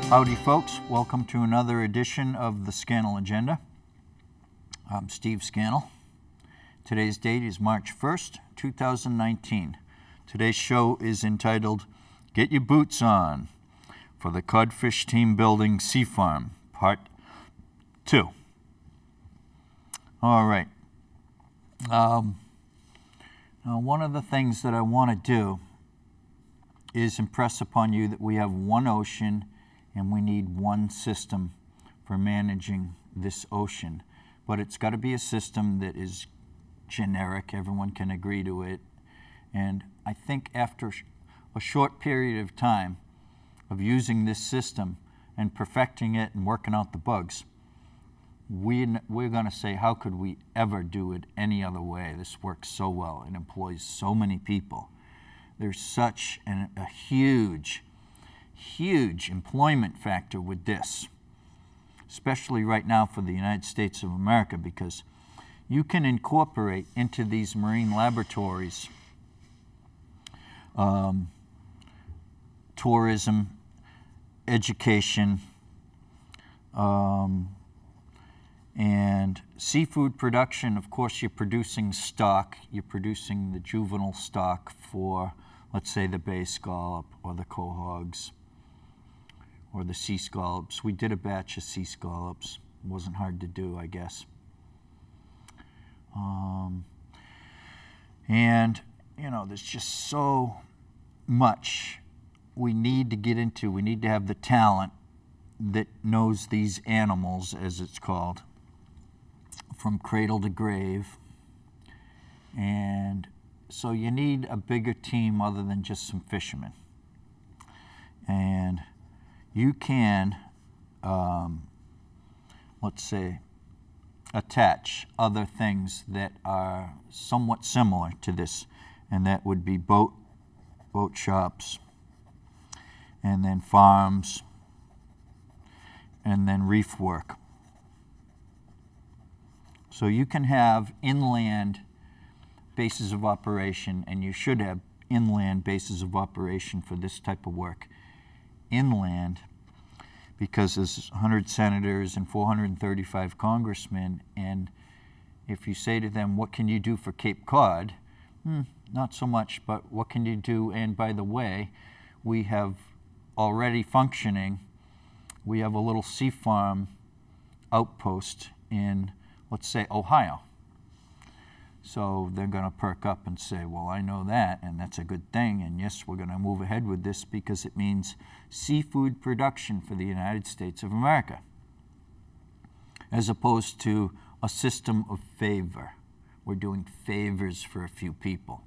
Howdy folks, welcome to another edition of the Scannell Agenda. I'm Steve Scannell. Today's date is March 1st, 2019. Today's show is entitled, Get Your Boots On for the Codfish Team Building Seafarm, Part 2. All right. Now one of the things that I want to do is impress upon you that we have one ocean and we need one system for managing this ocean. But it's got to be a system that is generic, everyone can agree to it. And I think after a short period of time of using this system and perfecting it and working out the bugs, we're going to say, how could we ever do it any other way? This works so well. It employs so many people. There's such a huge employment factor with this, especially right now for the United States of America, because you can incorporate into these marine laboratories tourism, education, and seafood production. Of course, you're producing stock. You're producing the juvenile stock for, let's say, the bay scallop or the quahogs or the sea scallops. We did a batch of sea scallops. It wasn't hard to do, I guess. And, you know, there's just so much we need to get into. We need to have the talent that knows these animals, as it's called, from cradle to grave. And so you need a bigger team other than just some fishermen. And you can, let's say, attach other things that are somewhat similar to this, and that would be boat shops, and then farms, and then reef work. So you can have inland bases of operation, and you should have inland bases of operation for this type of work. Inland, because there's 100 senators and 435 congressmen, and if you say to them, what can you do for Cape Cod? Not so much, but what can you do? And by the way, we have already functioning, we have a little Seafarm outpost in, let's say, Ohio. So they're going to perk up and say, well, I know that, and that's a good thing, and yes, we're going to move ahead with this because it means seafood production for the United States of America, as opposed to a system of favor. We're doing favors for a few people.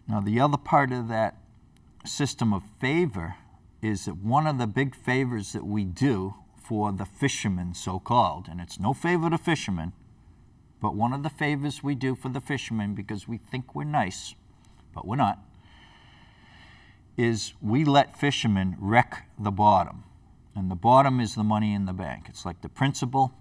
Now, the other part of that system of favor is that one of the big favors that we do for the fishermen, so-called, and it's no favor to fishermen, but one of the favors we do for the fishermen, because we think we're nice, but we're not, is we let fishermen wreck the bottom. And the bottom is the money in the bank. It's like the principal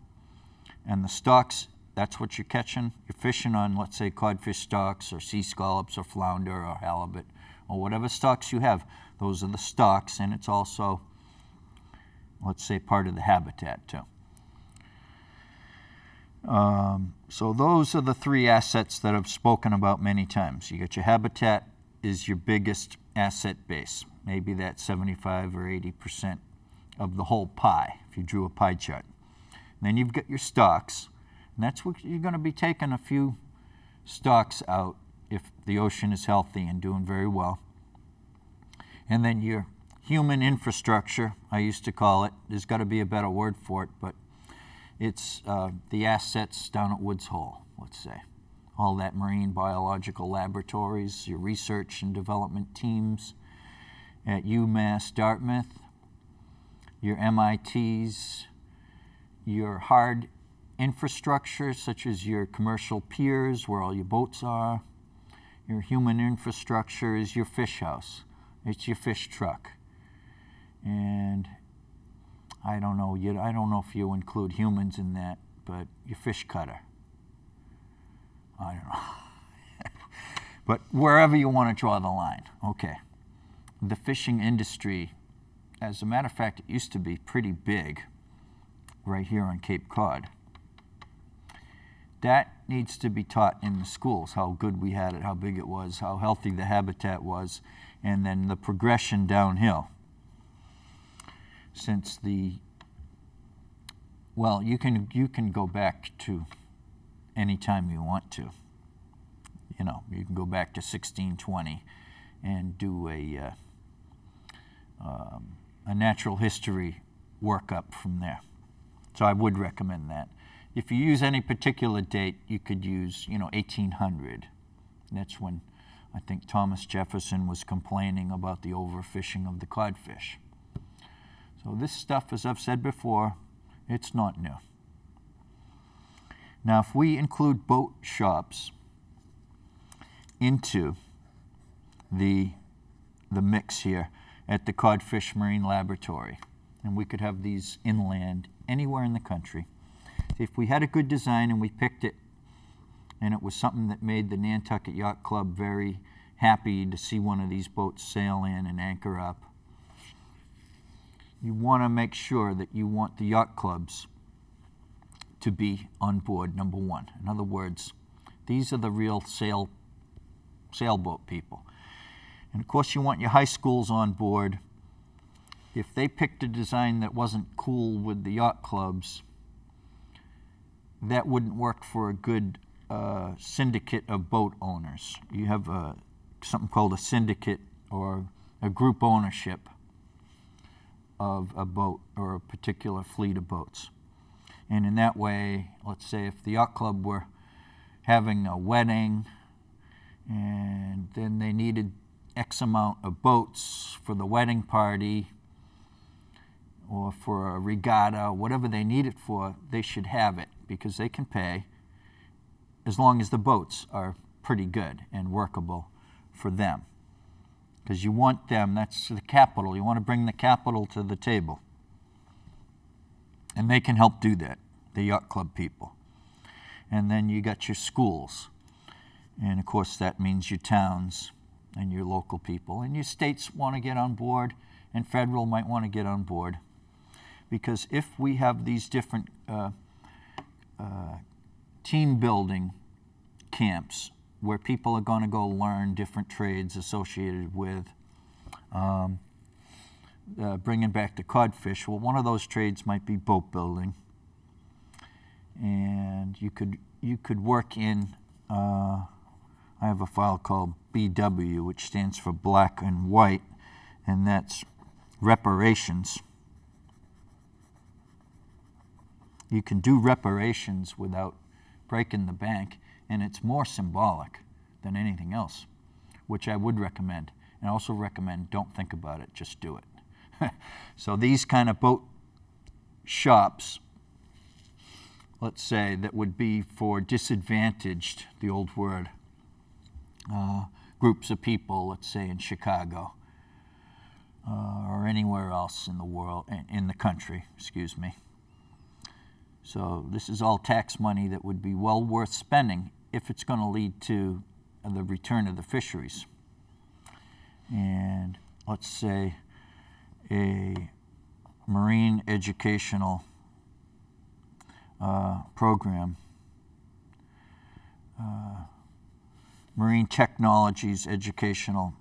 and the stocks, that's what you're catching. You're fishing on, let's say, codfish stocks or sea scallops or flounder or halibut or whatever stocks you have. Those are the stocks, and it's also, let's say, part of the habitat too. So those are the three assets that I've spoken about many times. You got your habitat is your biggest asset base. Maybe that's 75 or 80% of the whole pie, if you drew a pie chart. And then you've got your stocks, and that's what you're going to be taking a few stocks out if the ocean is healthy and doing very well. And then your human infrastructure, I used to call it. There's got to be a better word for it, but it's the assets down at Woods Hole, let's say. All that marine biological laboratories, your research and development teams at UMass Dartmouth, your MITs, your hard infrastructure, such as your commercial piers where all your boats are. Your human infrastructure is your fish house. It's your fish truck. And I don't know if you include humans in that, but your fish cutter. I don't know. But wherever you want to draw the line, okay. The fishing industry as a matter of fact, it used to be pretty big right here on Cape Cod. That needs to be taught in the schools, how good we had it, how big it was, how healthy the habitat was, and then the progression downhill. Since the, well, you can go back to any time you want to. You know, you can go back to 1620 and do a natural history workup from there. So I would recommend that. If you use any particular date, you could use, 1800. That's when I think Thomas Jefferson was complaining about the overfishing of the codfish. So this stuff, as I've said before, it's not new. Now, if we include boat shops into the mix here at the Codfish Marine Laboratory, and we could have these inland anywhere in the country. If we had a good design and we picked it, and it was something that made the Nantucket Yacht Club very happy to see one of these boats sail in and anchor up, you want to make sure that you want the yacht clubs to be on board, number one. In other words, these are the real sailboat people. And of course, you want your high schools on board. If they picked a design that wasn't cool with the yacht clubs, that wouldn't work for a good syndicate of boat owners. You have something called a syndicate or a group ownership of a boat or a particular fleet of boats. And in that way, let's say if the yacht club were having a wedding and then they needed X amount of boats for the wedding party or for a regatta, whatever they need it for, they should have it because they can pay as long as the boats are pretty good and workable for them. Because you want them, that's the capital. You want to bring the capital to the table. And they can help do that, the yacht club people. And then you got your schools. And of course that means your towns and your local people. And your states want to get on board, and federal might want to get on board. Because if we have these different team building camps where people are going to go learn different trades associated with bringing back the codfish, well, one of those trades might be boat building. And you could work in, I have a file called BW, which stands for black and white, and that's reparations. You can do reparations without breaking the bank, and it's more symbolic than anything else, which I would recommend. And I also recommend don't think about it, just do it. So these kind of boat shops, let's say, that would be for disadvantaged, the old word, groups of people, let's say in Chicago, or anywhere else in the world, in the country, excuse me. So this is all tax money that would be well worth spending if it's going to lead to the return of the fisheries. And let's say a marine educational program, Marine Technologies Educational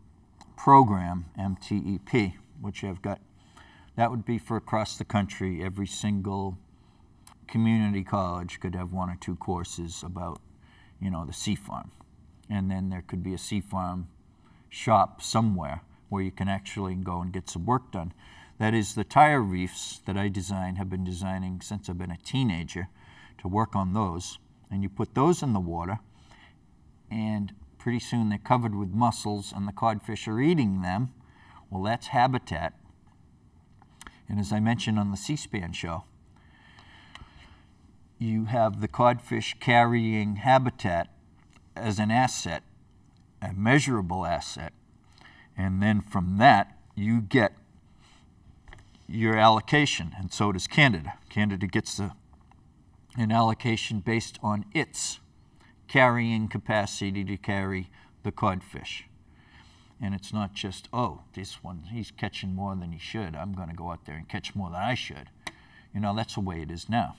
Program, MTEP, which I've got, that would be for across the country. Every single community college could have one or two courses about, the Seafarm. And then there could be a Seafarm shop somewhere where you can actually go and get some work done. That is, the tire reefs that I design have been designing since I've been a teenager to work on those. And you put those in the water, and pretty soon they're covered with mussels, and the codfish are eating them. Well, that's habitat. And as I mentioned on the C-SPAN show, you have the codfish carrying habitat as an asset, a measurable asset, and then from that you get your allocation, and so does Canada. Canada gets an allocation based on its carrying capacity to carry the codfish. And it's not just, oh, this one, he's catching more than he should. I'm going to go out there and catch more than I should. You know, that's the way it is now.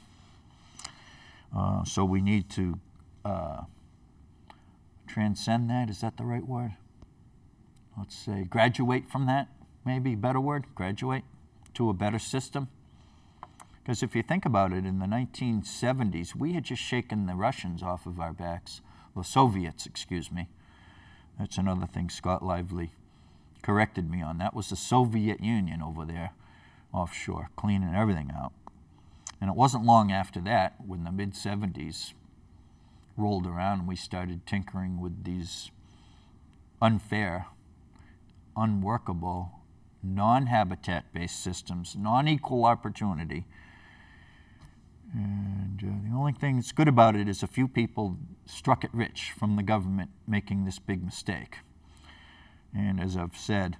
So we need to transcend that. Is that the right word? Let's say graduate from that, maybe better word, graduate to a better system. Because if you think about it, in the 1970s, we had just shaken the Russians off of our backs, the Soviets, excuse me. That's another thing Scott Lively corrected me on. That was the Soviet Union over there, offshore, cleaning everything out. And it wasn't long after that, when the mid-70s rolled around, we started tinkering with these unfair, unworkable, non-habitat-based systems, non-equal opportunity. And the only thing that's good about it is a few people struck it rich from the government making this big mistake. And as I've said,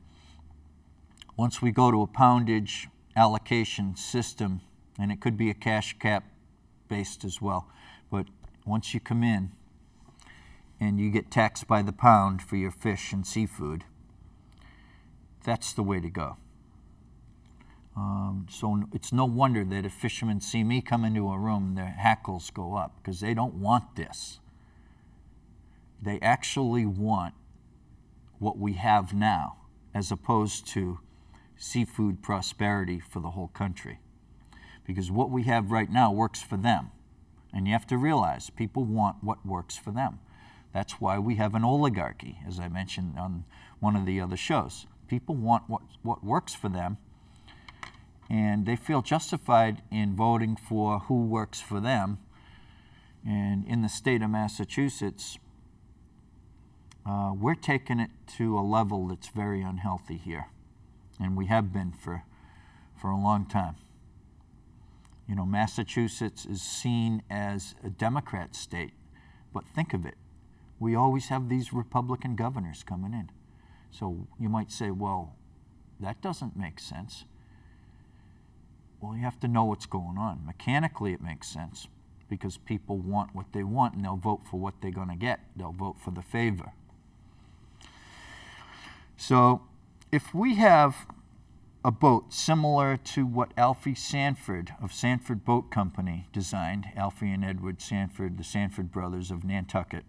once we go to a poundage allocation system, and it could be a cash cap based as well, but once you come in and you get taxed by the pound for your fish and seafood, that's the way to go. So it's no wonder that if fishermen see me come into a room, their hackles go up, because they don't want this. They actually want what we have now, as opposed to seafood prosperity for the whole country. Because what we have right now works for them. And you have to realize people want what works for them. That's why we have an oligarchy, as I mentioned on one of the other shows. People want what works for them, and they feel justified in voting for who works for them. And in the state of Massachusetts, we're taking it to a level that's very unhealthy here. And we have been for a long time. You know, Massachusetts is seen as a Democrat state, but think of it. We always have these Republican governors coming in. So you might say, well, that doesn't make sense. Well, you have to know what's going on. Mechanically, it makes sense, because people want what they want, and they'll vote for what they're going to get. They'll vote for the favor. So if we have a boat similar to what Alfie Sanford of Sanford Boat Company designed, Alfie and Edward Sanford, the Sanford brothers of Nantucket,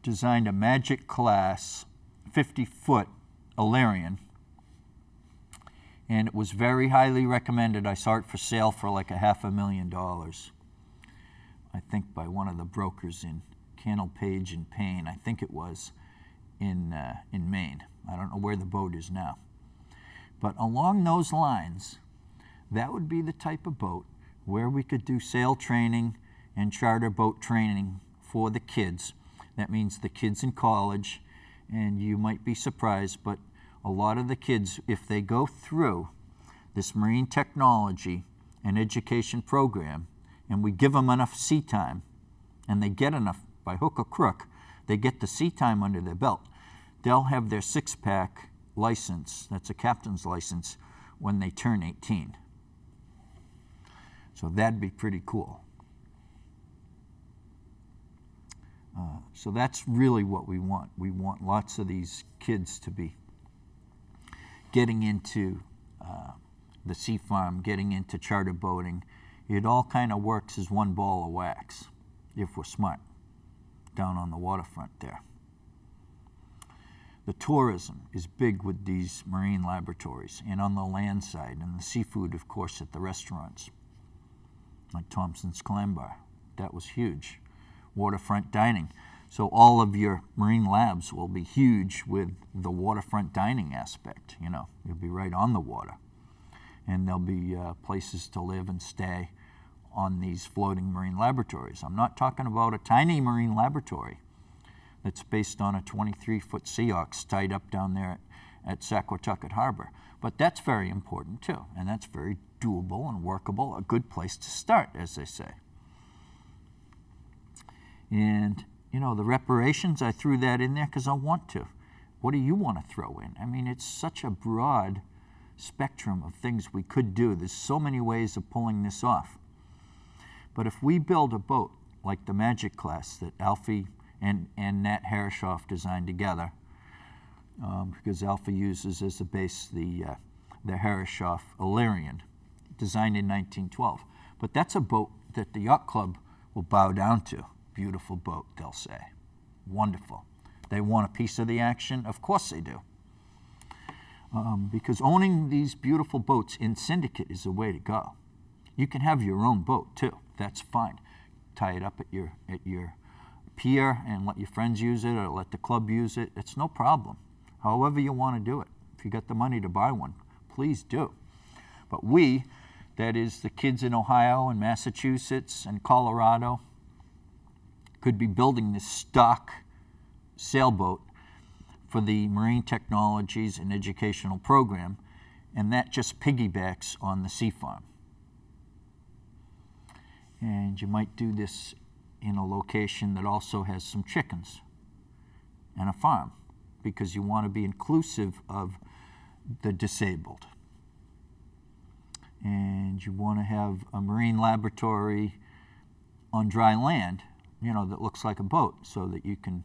designed a Magic Class 50-foot Illyrian, and it was very highly recommended. I saw it for sale for like $500,000, I think by one of the brokers in Scannell, Page and Payne. I think it was in Maine. I don't know where the boat is now. But along those lines, that would be the type of boat where we could do sail training and charter boat training for the kids. That means the kids in college, and you might be surprised, but a lot of the kids, if they go through this marine technology and education program, and we give them enough sea time, and they get enough by hook or crook, they get the sea time under their belt, they'll have their six-pack license, that's a captain's license, when they turn 18. So that'd be pretty cool. So that's really what we want. We want lots of these kids to be getting into the Seafarm, getting into charter boating. It all kind of works as one ball of wax, if we're smart, down on the waterfront there. The tourism is big with these marine laboratories, and on the land side, and the seafood, of course, at the restaurants, like Thompson's Clam Bar. That was huge. Waterfront dining. So all of your marine labs will be huge with the waterfront dining aspect. You know, you'll be right on the water. And there'll be places to live and stay on these floating marine laboratories. I'm not talking about a tiny marine laboratory that's based on a 23-foot sea ox tied up down there at Saquatucket Harbor. But that's very important too, and that's very doable and workable, a good place to start, as they say. And, you know, the reparations, I threw that in there because I want to. What do you want to throw in? I mean, it's such a broad spectrum of things we could do. There's so many ways of pulling this off. But if we build a boat like the Magic Class that Alfie and Nat Herreshoff designed together, because Alpha uses as the base the Herreshoff Illyrian, designed in 1912. But that's a boat that the yacht club will bow down to. Beautiful boat, they'll say. Wonderful. They want a piece of the action? Of course they do. Because owning these beautiful boats in syndicate is the way to go. You can have your own boat too. That's fine. Tie it up at your pier and let your friends use it or let the club use it. It's no problem. However you want to do it. If you got the money to buy one, please do. But we, that is the kids in Ohio and Massachusetts and Colorado, could be building this stock sailboat for the Marine Technologies and Educational Program, and that just piggybacks on the Seafarm. And you might do this in a location that also has some chickens and a farm, because you want to be inclusive of the disabled. And you want to have a marine laboratory on dry land, you know, that looks like a boat, so that you can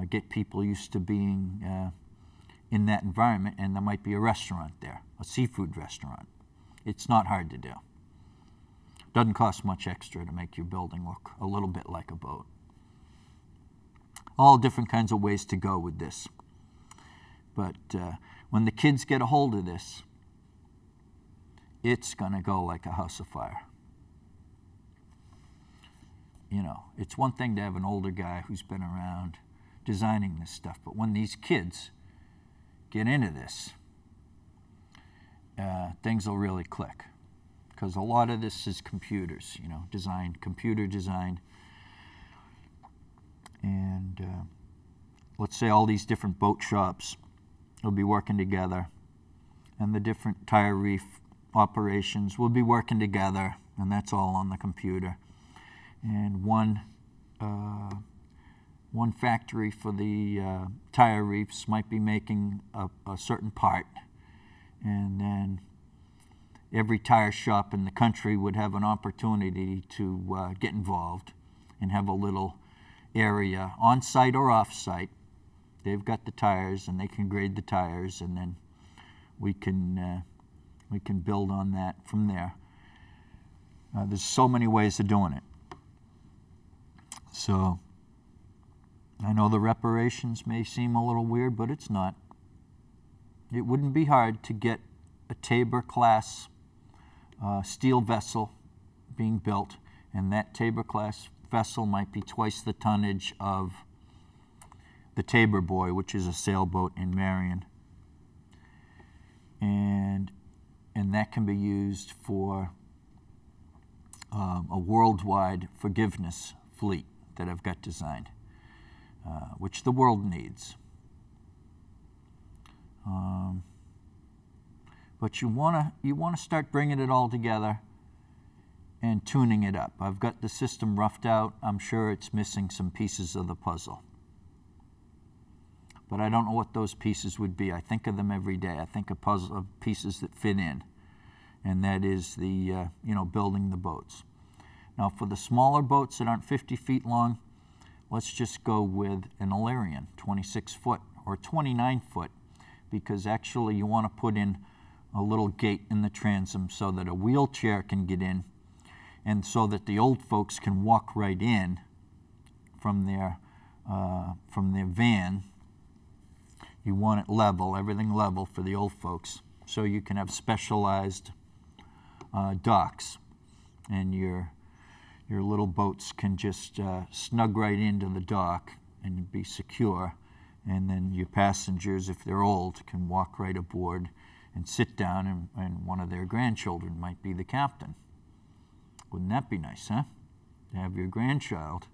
get people used to being in that environment. And there might be a restaurant there, a seafood restaurant. It's not hard to do. Doesn't cost much extra to make your building look a little bit like a boat. All different kinds of ways to go with this. But when the kids get a hold of this, it's going to go like a house of fire. You know, it's one thing to have an older guy who's been around designing this stuff, but when these kids get into this, things will really click. Because a lot of this is computers, you know, computer designed. And let's say all these different boat shops will be working together, and the different tire reef operations will be working together, and that's all on the computer. And one factory for the tire reefs might be making a certain part, and then every tire shop in the country would have an opportunity to get involved and have a little area on-site or off-site. They've got the tires and they can grade the tires, and then we can build on that from there. There's so many ways of doing it. So I know the reparations may seem a little weird, but it's not. It wouldn't be hard to get a Tabor class steel vessel being built, and that Tabor class vessel might be twice the tonnage of the Tabor Boy, which is a sailboat in Marion. And that can be used for a worldwide forgiveness fleet that I've got designed, which the world needs. But you want to start bringing it all together and tuning it up. I've got the system roughed out. I'm sure it's missing some pieces of the puzzle. But I don't know what those pieces would be. I think of them every day. I think of pieces that fit in, and that is the building the boats. Now, for the smaller boats that aren't 50 feet long, let's just go with an Illyrian, 26 foot or 29 foot, because actually you want to put in a little gate in the transom so that a wheelchair can get in, and so that the old folks can walk right in from their van. You want it level, everything level for the old folks, so you can have specialized docks, and your little boats can just snug right into the dock and be secure, and then your passengers, if they're old, can walk right aboard and sit down, and one of their grandchildren might be the captain. Wouldn't that be nice, huh? To have your grandchild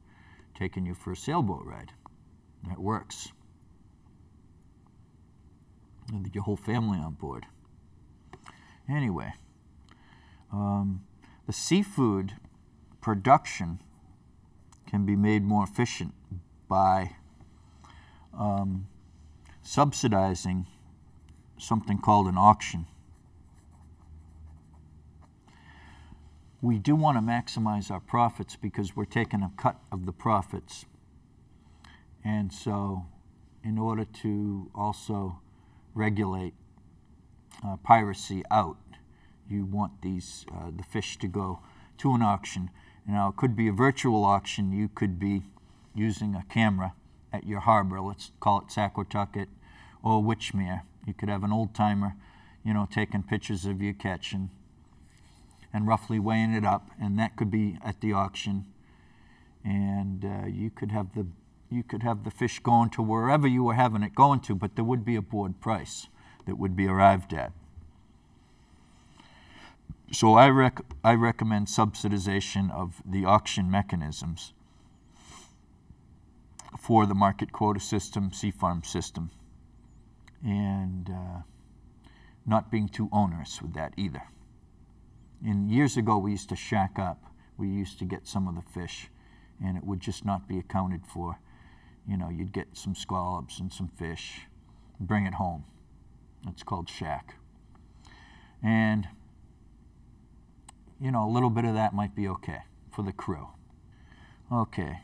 taking you for a sailboat ride. That works. And your whole family on board. Anyway, the seafood production can be made more efficient by subsidizing something called an auction. We do want to maximize our profits because we're taking a cut of the profits. And so in order to also regulate piracy out, you want these the fish to go to an auction. Now, it could be a virtual auction. You could be using a camera at your harbor, let's call it Saquatucket or Witchmere. You could have an old-timer, you know, taking pictures of your catch and roughly weighing it up, and that could be at the auction. And you could have the fish going to wherever you were having it going to, but there would be a board price that would be arrived at. So I recommend subsidization of the auction mechanisms for the market quota system, Seafarm system, and not being too onerous with that either. And years ago, we used to shack up. We used to get some of the fish, and it would just not be accounted for. You know, you'd get some scallops and some fish, bring it home. It's called shack. And, you know, a little bit of that might be okay for the crew. Okay.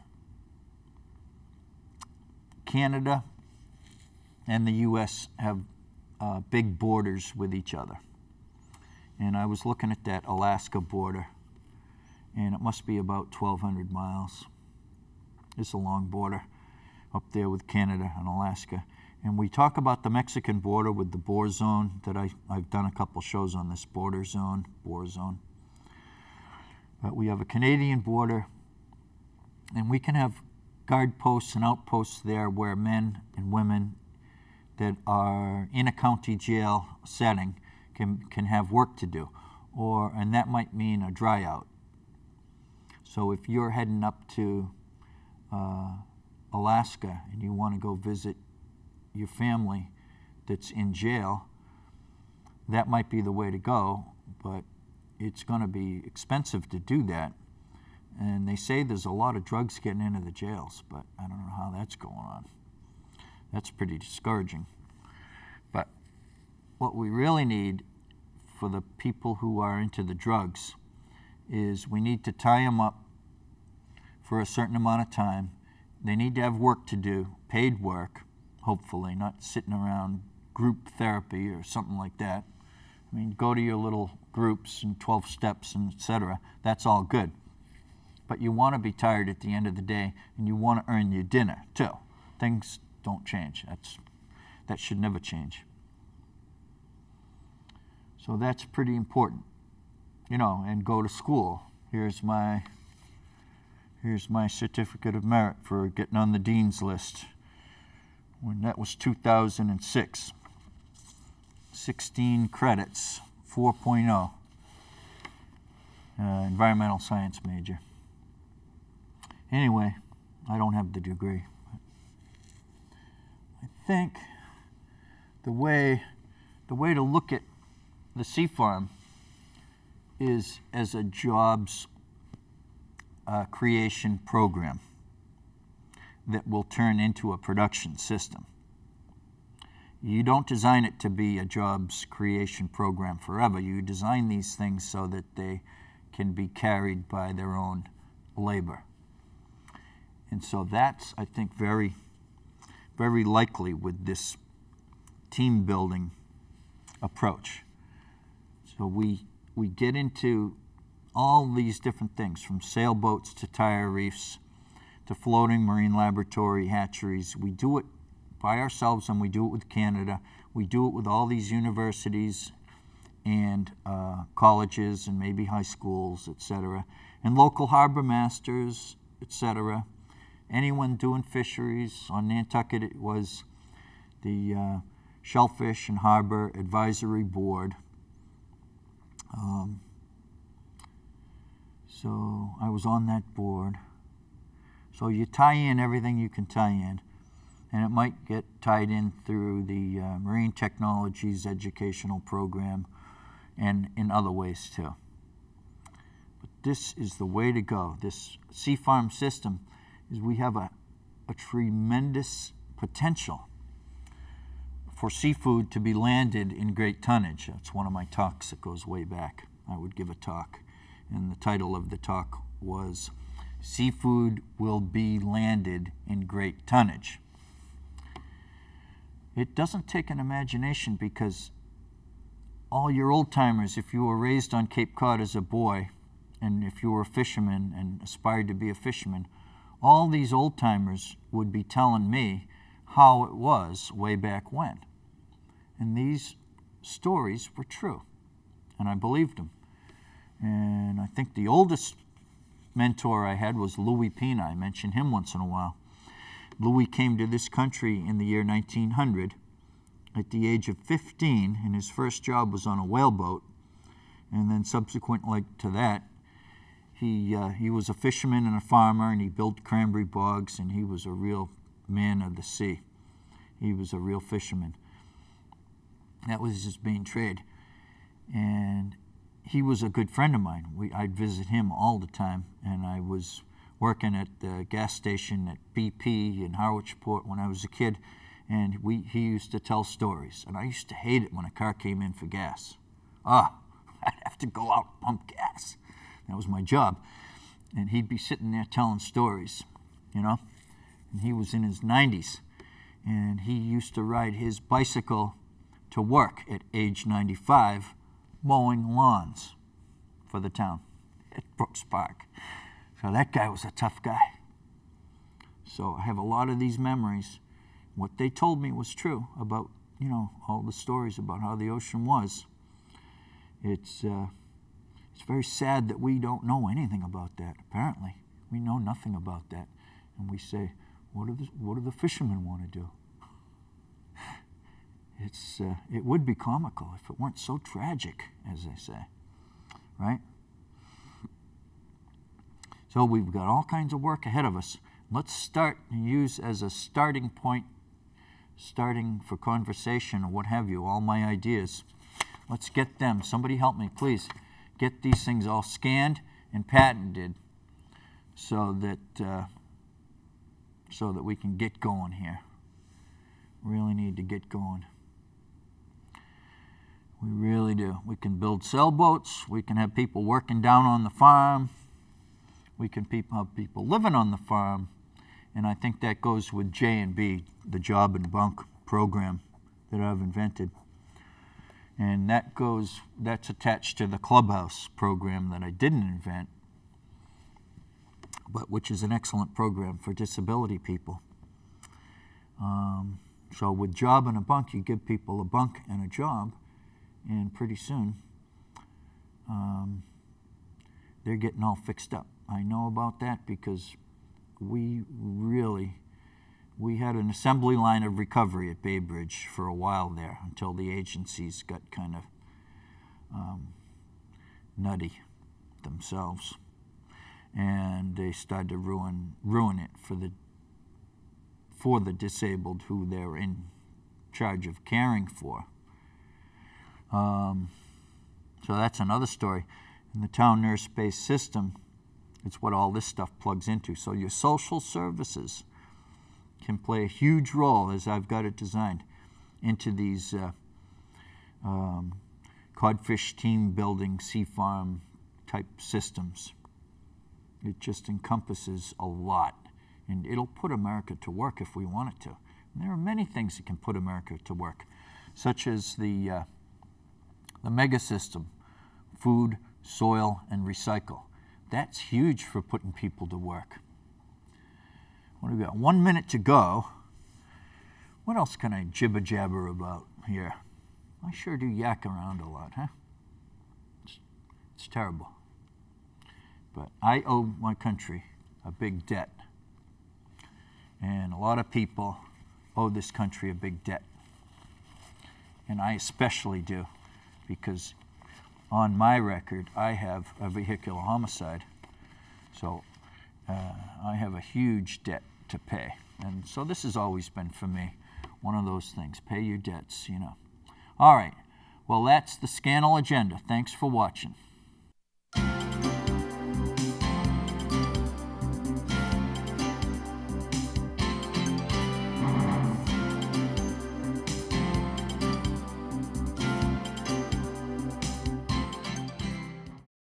Canada and the U.S. have big borders with each other. And I was looking at that Alaska border, and it must be about 1,200 miles. It's a long border up there with Canada and Alaska. And we talk about the Mexican border with the Boer Zone, that I've done a couple shows on this Boer Zone. But we have a Canadian border, and we can have guard posts and outposts there where men and women that are in a county jail setting can have work to do, and that might mean a dry out. So if you're heading up to Alaska and you want to go visit your family that's in jail, that might be the way to go, but it's going to be expensive to do that. And they say there's a lot of drugs getting into the jails, but I don't know how that's going on. That's pretty discouraging. But what we really need for the people who are into the drugs is we need to tie them up for a certain amount of time. They need to have work to do, paid work, hopefully, not sitting around group therapy or something like that. I mean, go to your little groups and 12 steps and etc. That's all good. But you want to be tired at the end of the day, and you want to earn your dinner too. Things don't change. That should never change. So that's pretty important, you know, and go to school. Here's my certificate of merit for getting on the dean's list. When that was 2006. 16 credits, 4.0, environmental science major. Anyway, I don't have the degree. I think the way to look at the Seafarm is as a jobs creation program that will turn into a production system. You don't design it to be a jobs creation program forever. You design these things so that they can be carried by their own labor. And so that's, I think, very, very likely with this team building approach. So we get into all these different things, from sailboats to tire reefs to floating marine laboratory hatcheries. We do it by ourselves, and we do it with Canada. We do it with all these universities and colleges and maybe high schools, etc., and local harbor masters, etc. Anyone doing fisheries. On Nantucket, it was the Shellfish and Harbor Advisory Board. So I was on that board. So you tie in everything you can tie in, and it might get tied in through the Marine Technologies Educational Program and in other ways too. But this is the way to go. This Seafarm system is, we have a tremendous potential for seafood to be landed in great tonnage. That's one of my talks that goes way back. I would give a talk, and the title of the talk was "Seafood Will Be Landed in Great Tonnage." It doesn't take an imagination, because all your old-timers, if you were raised on Cape Cod as a boy, and if you were a fisherman and aspired to be a fisherman, all these old-timers would be telling me how it was way back when. And these stories were true, and I believed them. And I think the oldest mentor I had was Louis Pina. I mention him once in a while. Louis came to this country in the year 1900 at the age of 15, and his first job was on a whaleboat. And then subsequently to that, he was a fisherman and a farmer, and he built cranberry bogs, and he was a real man of the sea. He was a real fisherman. That was his main trade. And he was a good friend of mine. I'd visit him all the time, and I was working at the gas station at BP in Harwichport when I was a kid, and he used to tell stories, and I used to hate it when a car came in for gas. I'd have to go out and pump gas. That was my job. And he'd be sitting there telling stories, you know, and he was in his 90s, and he used to ride his bicycle to work at age 95, mowing lawns for the town at Brooks Park. So that guy was a tough guy. So I have a lot of these memories. What they told me was true about, you know, all the stories about how the ocean was. It's very sad that we don't know anything about that. Apparently, we know nothing about that. And we say, what do the fishermen want to do? It would be comical if it weren't so tragic, as they say, right? So we've got all kinds of work ahead of us. Let's start and use as a starting point, starting for conversation or what have you, all my ideas. Let's get them. Somebody help me, please. Get these things all scanned and patented so that we can get going here. Really need to get going. We really do. We can build sailboats. We can have people working down on the farm. We can have people living on the farm. And I think that goes with J&B, the Job and Bunk program that I've invented. And that's attached to the Clubhouse program that I didn't invent, but which is an excellent program for disability people. So with Job and a Bunk, you give people a bunk and a job, and pretty soon they're getting all fixed up. I know about that because we had an assembly line of recovery at Bay Bridge for a while there until the agencies got kind of nutty themselves, and they started to ruin it for the disabled who they're in charge of caring for. So that's another story. In the town nurse-based system, it's what all this stuff plugs into. So your social services can play a huge role, as I've got it designed, into these Codfish team building, Seafarm type systems. It just encompasses a lot, and it'll put America to work if we want it to. And there are many things that can put America to work, such as the mega system, food, soil, and recycle. That's huge for putting people to work. What do we got? 1 minute to go. What else can I jibber-jabber about here? I sure do yak around a lot, huh? It's terrible. But I owe my country a big debt. And a lot of people owe this country a big debt. And I especially do, because on my record, I have a vehicular homicide. So I have a huge debt to pay. And so this has always been, for me, one of those things. Pay your debts, you know. All right. Well, that's the Scannell agenda. Thanks for watching.